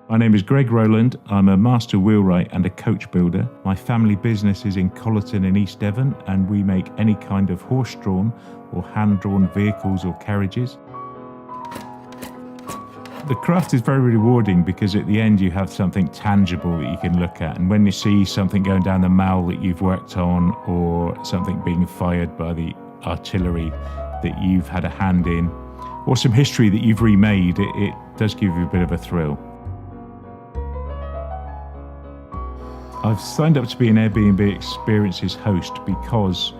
My name is Greg Rowland. I'm a Master Wheelwright and a coach builder. My family business is in Collerton in East Devon, and we make any kind of horse-drawn or hand-drawn vehicles or carriages. The craft is very rewarding because at the end you have something tangible that you can look at, and when you see something going down the mall that you've worked on, or something being fired by the artillery that you've had a hand in, or some history that you've remade, it does give you a bit of a thrill. I've signed up to be an Airbnb Experiences host because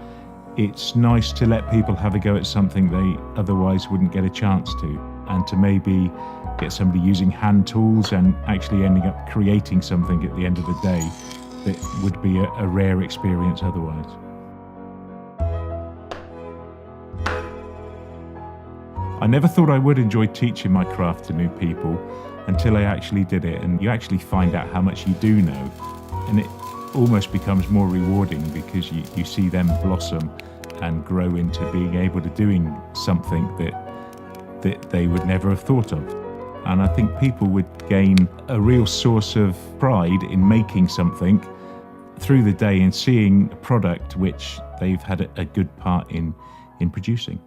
it's nice to let people have a go at something they otherwise wouldn't get a chance to, and to maybe get somebody using hand tools and actually ending up creating something at the end of the day that would be a rare experience otherwise. I never thought I would enjoy teaching my craft to new people until I actually did it, and you actually find out how much you do know, and it almost becomes more rewarding because you see them blossom and grow into being able to doing something that they would never have thought of. And I think people would gain a real source of pride in making something through the day and seeing a product which they've had a good part in producing.